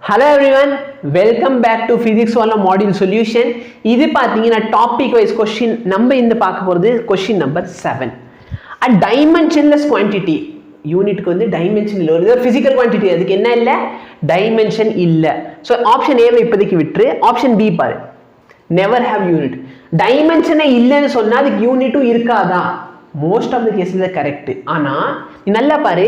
Hello everyone, welcome back to Physics 1 module solution. இது பாத்தீங்கன்னா topic wise question நம்ம இந்த பார்க்க போறது question number 7. A dimensionless quantity யூனிட்க்கு வந்து டைமென்ஷன் இல்ல ஒரு physical quantity அதுக்கு என்ன இல்ல டைமென்ஷன் இல்ல. சோ ஆப்ஷன் A வை இப்போதைக்கு விட்டுரு, ஆப்ஷன் B பாரு. never have unit. டைமென்ஷனே இல்லன்னு சொன்னா அதுக்கு யூனிட்டும் இருக்காதா? most of the cases is correct. ஆனா நீ நல்லா பாரு,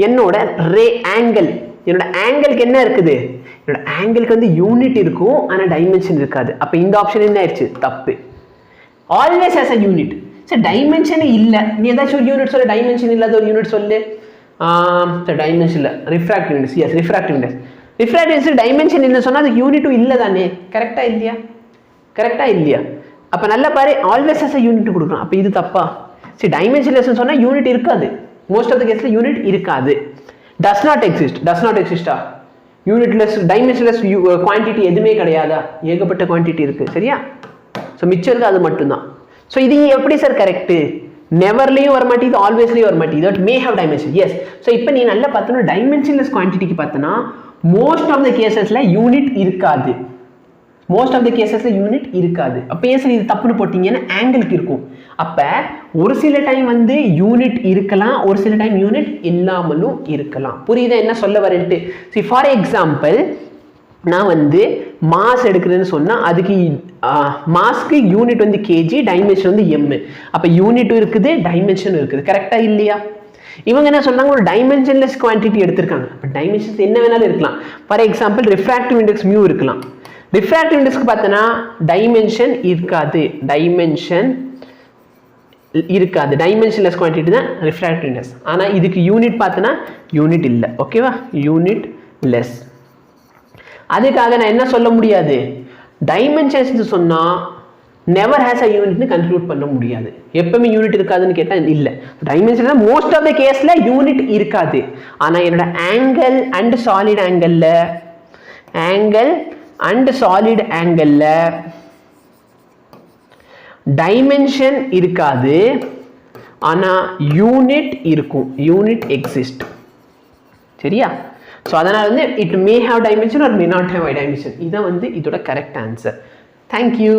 என்னோட ரே ஆங்கிள் என்னோட ஆங்கிளுக்கு என்ன இருக்குது, என்னோட ஆங்கிளுக்கு வந்து யூனிட் இருக்கும் ஆனா டைமென்ஷன் இருக்காது. அப்ப இந்த ஆப்ஷன் என்ன ஆயிடுச்சு, தப்பு. Always has a unit. சரி டைமென்ஷனே இல்ல, நீ ஏதாச்சும் ஒரு யூனிட் சொல்ல, டைமென்ஷன் இல்லாத ஒரு யூனிட் சொல்லு. டைமென்ஷன் இல்ல, refractive index. Yes, refractive index. Refractive index dimension இல்ல சொன்னா அதுக்கு யூனிட்டும் இல்ல தானே. கரெக்டா இல்லையா? கரெக்டா இல்லையா? அப்ப நல்லா பாரு, ஆல்வேஸ் ஹஸ் a யூனிட் கொடுக்கணும். அப்ப இது தப்பா? சரி டைமென்ஷன்லெஸ் சொன்னா யூனிட் இருக்காது. மோஸ்ட் ஆஃப் தி கேஸ்ல யூனிட் இருக்காது. does not exist. does not exist ஆ? யூனிட்லெஸ் டைமென்ஷன்லெஸ் குவாண்டிட்டி எதுவுமே கிடையாதா? ஏகப்பட்ட குவாண்டிட்டி இருக்கு. சரியா? ஸோ மிச்சம் இருக்கு அது மட்டும்தான். ஸோ இது எப்படி சார் கரெக்ட்? நெவர்லையும் வர மாட்டேங்குது, ஆல்வேஸ்லையும் வர மாட்டேங்குது. But may have dimension. Yes. So இப்போ நீ நல்லா பார்த்தோன்னா டைமென்ஷன்லெஸ் குவான்டிட்டிக்கு பார்த்தோன்னா மோஸ்ட் ஆஃப் த கேசஸ்ல யூனிட் இருக்காது. மோஸ்ட் ஆஃப் த கேசஸ்ல யூனிட் இருக்காது. அப்போ ஏன் சார் இது தப்புன்னு போட்டீங்கன்னா ஆங்கிளுக்கு இருக்கும். அப்ப ஒரு சில டைம் வந்து யூனிட் இருக்கலாம், ஒரு சில டைம் யூனிட் இல்லாமலும் இருக்கலாம். புரியுதா என்ன சொல்ல வரேன்ட்டு? சரி, ஃபார் எக்ஸாம்பிள் நான் வந்து மாஸ் எடுக்கிறேன்னு சொன்னா அதுக்கு மாஸ்க்கு யூனிட் வந்து கேஜி, டைமென்ஷன் வந்து எம். அப்ப யூனிட்டும் இருக்குது, டைமென்ஷனும் இருக்குது. கரெக்டா இல்லையா? இவங்க என்ன சொன்னாங்க, ஒரு டைமென்ஷன்லெஸ் குவான்டிட்டி எடுத்திருக்காங்க. அப்ப டைமென்ஷன்ஸ் என்ன வேணாலும் இருக்கலாம். For example refractive index mu இருக்கலாம். ரிஃப்ராக்டிவ் இண்டெக்ஸ்க்கு பார்த்தோன்னா டைமென்ஷன் இருக்காது, டைமென்ஷன் இருக்காது. டைமென்ஷன்லெஸ் குவான்டிட்டி தான் ரிஃப்ராக்டிவ் இண்டெக்ஸ். ஆனா இதுக்கு யூனிட் பார்த்தோன்னா யூனிட் இல்லை. ஓகேவா? Unit less. அதுக்காக நான் என்ன சொல்ல முடியாது, டைமென்ஷன்ஸ் சொன்னா நெவர் ஹேஸ் அ யூனிட்னு கன்க்ளூட் பண்ண முடியாது. எப்பவுமே யூனிட் இருக்காதுன்னு கேட்டா இல்ல. டைமென்ஷன் மோஸ்ட் ஆஃப் த கேஸ்ல யூனிட் இருக்காது. ஆனா என்னோட ஆங்கிள் அண்ட் சாலிட் ஆங்கிள்ல டைமென்ஷன் இருக்காது, ஆனா யூனிட் இருக்கும், யூனிட் எக்ஸிஸ்ட். சரியா? ஸோ அதனால வந்து it may have dimension or may not have dimension. இதான் வந்து இதோட கரெக்ட் ஆன்சர். தேங்க்யூ.